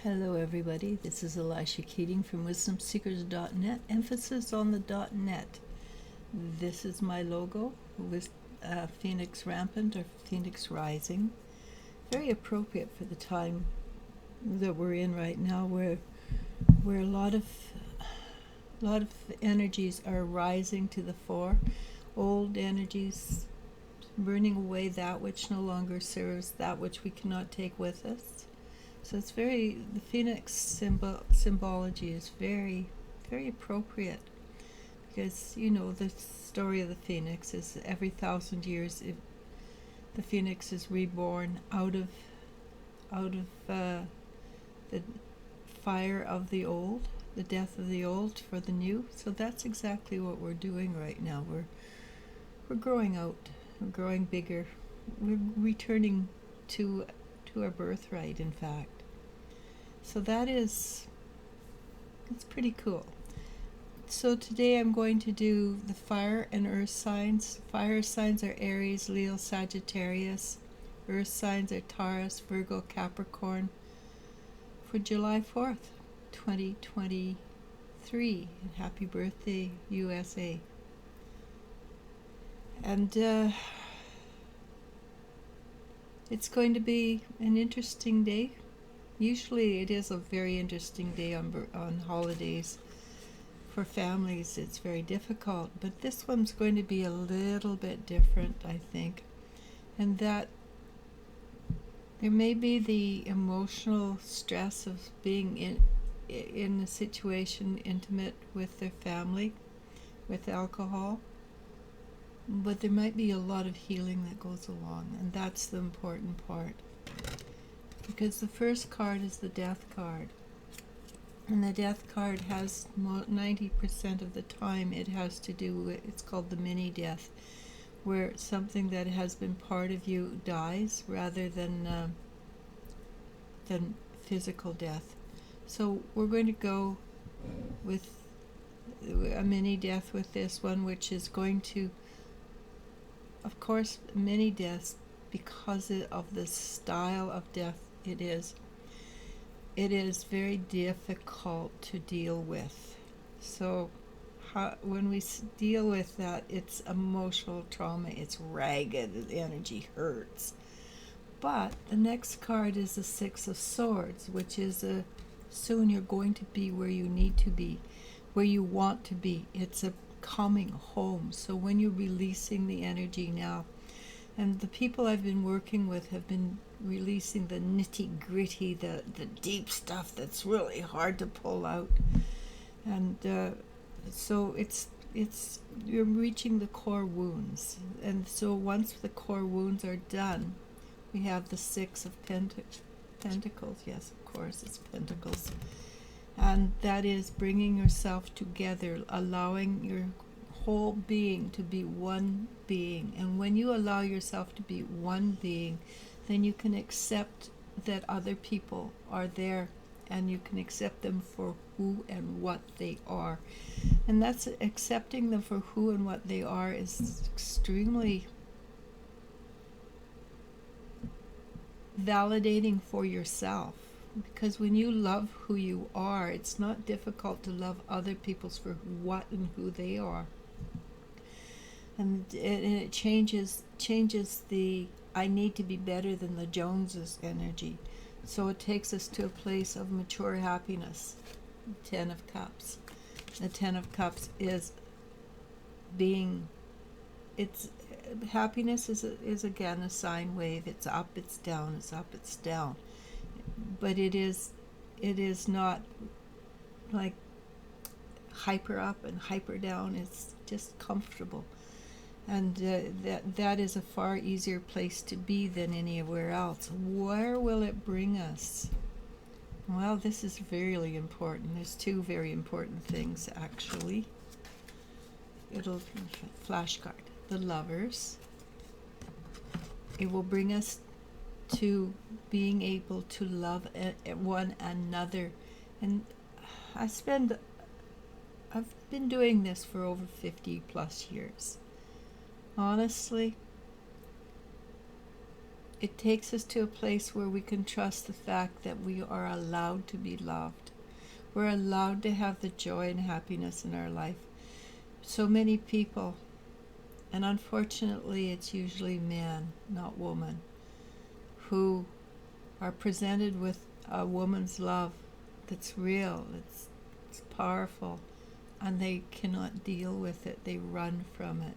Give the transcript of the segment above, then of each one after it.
Hello everybody, this is Eliz-sha from wisdomseekers.net, emphasis on the .net. This is my logo with Phoenix Rampant or Phoenix Rising. Very appropriate for the time that we're in right now, where a lot of energies are rising to the fore. Old energies burning away that which no longer serves, that which we cannot take with us. So it's the Phoenix symbology is very, very appropriate, because the story of the Phoenix is every 1,000 years the Phoenix is reborn out of the fire of the old, the death of the old for the new. So that's exactly what we're doing right now. We're growing out, we're growing bigger, we're returning to our birthright, in fact. So it's pretty cool. So today I'm going to do the fire and earth signs. Fire signs are Aries, Leo, Sagittarius. Earth signs are Taurus, Virgo, Capricorn for July 4th, 2023. And happy birthday, USA. And it's going to be an interesting day. Usually it is a very interesting day on holidays. For families it's very difficult, but this one's going to be a little bit different, I think. And that there may be the emotional stress of being in a situation intimate with their family, with alcohol. But there might be a lot of healing that goes along, and that's the important part. Because the first card is the Death card. And the Death card has 90% of the time it has to do with, it's called the mini death, where something that has been part of you dies rather than physical death. So we're going to go with a mini death with this one, which is going to, of course, many deaths, because of the style of death it is very difficult to deal with. So when we deal with that, it's emotional trauma, it's ragged, the energy hurts. But the next card is the Six of Swords, which is soon you're going to be where you need to be, where you want to be. It's a coming home. So when you're releasing the energy now, and the people I've been working with have been releasing the nitty-gritty, the deep stuff that's really hard to pull out. And so you're reaching the core wounds. And so once the core wounds are done, we have the Six of Pentacles. Yes, of course, it's Pentacles. And that is bringing yourself together, allowing your whole being to be one being. And when you allow yourself to be one being, then you can accept that other people are there, and you can accept them for who and what they are. And that's accepting them for who and what they are is extremely validating for yourself. Because when you love who you are, it's not difficult to love other people for what and who they are. And it changes the I need to be better than the Joneses energy. So it takes us to a place of mature happiness. Ten of Cups. The Ten of Cups is happiness is again a sine wave. It's up, it's down, it's up, it's down. But it is not like hyper up and hyper down. It's just comfortable. And that is a far easier place to be than anywhere else. Where will it bring us? Well, this is really important. There's two very important things, actually. It'll flashcard. The Lovers. It will bring us to being able to love one another. And I've been doing this for over 50 plus years. Honestly, it takes us to a place where we can trust the fact that we are allowed to be loved. We're allowed to have the joy and happiness in our life. So many people, and unfortunately it's usually men, not women, who are presented with a woman's love that's real, it's powerful, and they cannot deal with it. They run from it.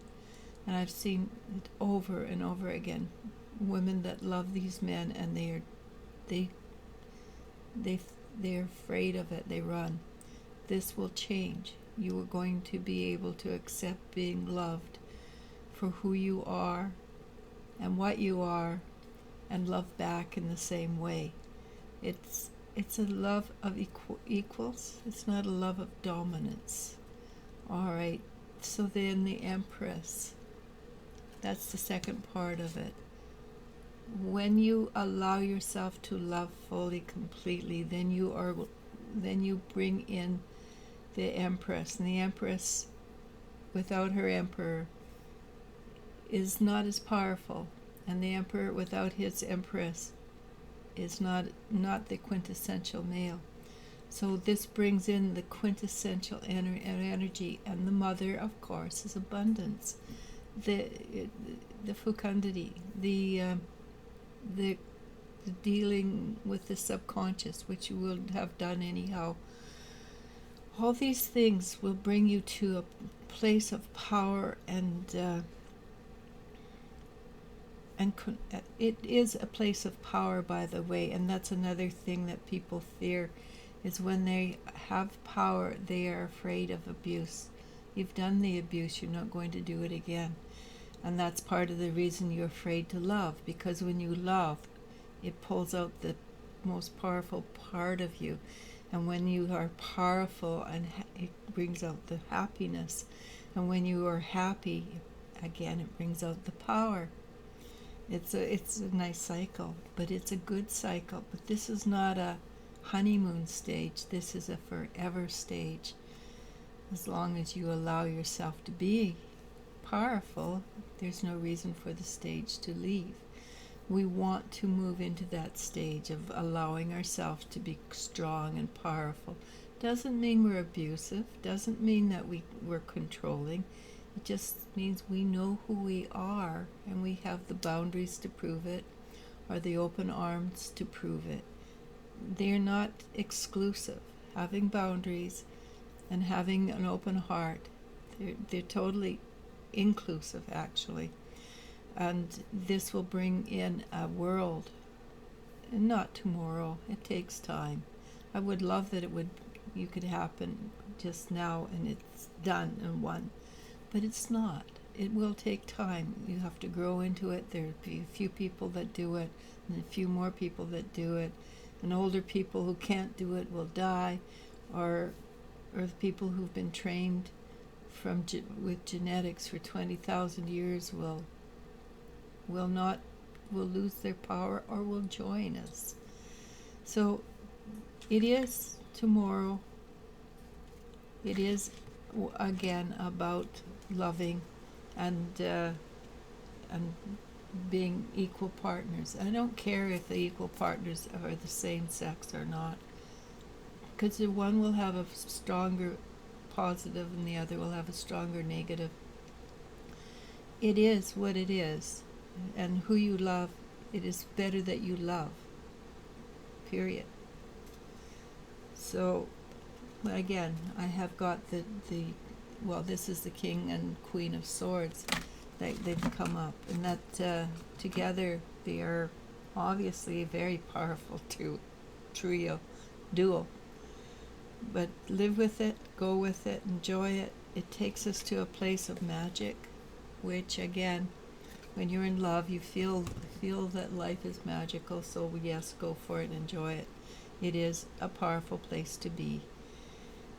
And I've seen it over and over again. Women that love these men, and they're afraid of it. They run. This will change. You are going to be able to accept being loved for who you are and what you are, and love back in the same way. It's a love of equals. It's not a love of dominance. All right. So then the Empress. That's the second part of it. When you allow yourself to love fully, completely, then you bring in the Empress. And the Empress, without her Emperor, is not as powerful. And the Emperor without his Empress is not the quintessential male. So this brings in the quintessential energy. And the mother, of course, is abundance. The fecundity, the dealing with the subconscious, which you will have done anyhow. All these things will bring you to a place of power, and it is a place of power, by the way. And that's another thing that people fear, is when they have power, they are afraid of abuse. You've done the abuse, you're not going to do it again. And that's part of the reason you're afraid to love, because when you love, it pulls out the most powerful part of you. And when you are powerful, and it brings out the happiness. And when you are happy, again, it brings out the power. It's a nice cycle, but it's a good cycle. But this is not a honeymoon stage. This is a forever stage. As long as you allow yourself to be powerful, there's no reason for the stage to leave. We want to move into that stage of allowing ourselves to be strong and powerful. Doesn't mean we're abusive, doesn't mean that we're controlling. It just means we know who we are, and we have the boundaries to prove it, or the open arms to prove it. They're not exclusive. Having boundaries and having an open heart, they're totally inclusive, actually. And this will bring in a world, and not tomorrow. It takes time. I would love that you could happen just now and it's done and won, but it's not. It will take time. You have to grow into it. There'll be a few people that do it, and a few more people that do it, and older people who can't do it will die, or the people who've been trained with genetics for 20,000 years will lose their power, or will join us. So it is tomorrow. It is again about loving and being equal partners. I don't care if the equal partners are the same sex or not, because the one will have a stronger positive and the other will have a stronger negative. It is what it is, and who you love, it is better that you love, period. So again, I have got this is the King and Queen of Swords. They've come up, and that together they are obviously a very powerful duo. But live with it, go with it, enjoy it. It takes us to a place of magic, which again, when you're in love, you feel that life is magical. So yes, go for it, enjoy it. It is a powerful place to be.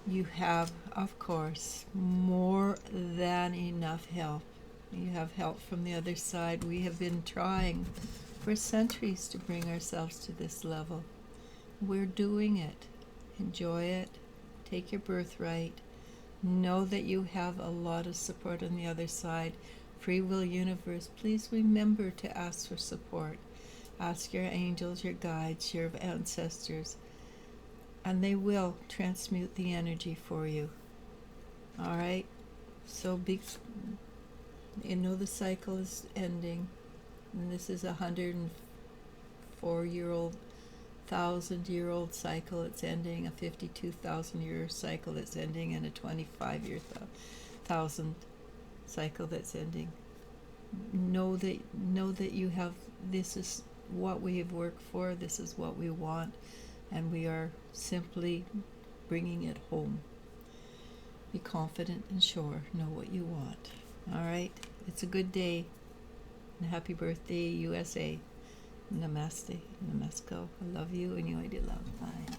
You have, of course, more than enough help. You have help from the other side. We have been trying for centuries to bring ourselves to this level. We're doing it. Enjoy it. Take your birthright. Know that you have a lot of support on the other side. Free will universe, please remember to ask for support. Ask your angels, your guides, your ancestors, and they will transmute the energy for you. All right? So big, you know the cycle is ending, and this is 104-year-old, 1,000-year-old cycle. It's ending a 52,000-year cycle that's ending, and a 25-year thousand cycle that's ending. Know that you have. This is what we have worked for. This is what we want, and we are simply bringing it home. Be confident and sure. Know what you want. All right. It's a good day. And happy birthday, USA. Namaste. Namasko. I love you and you I do love. Bye.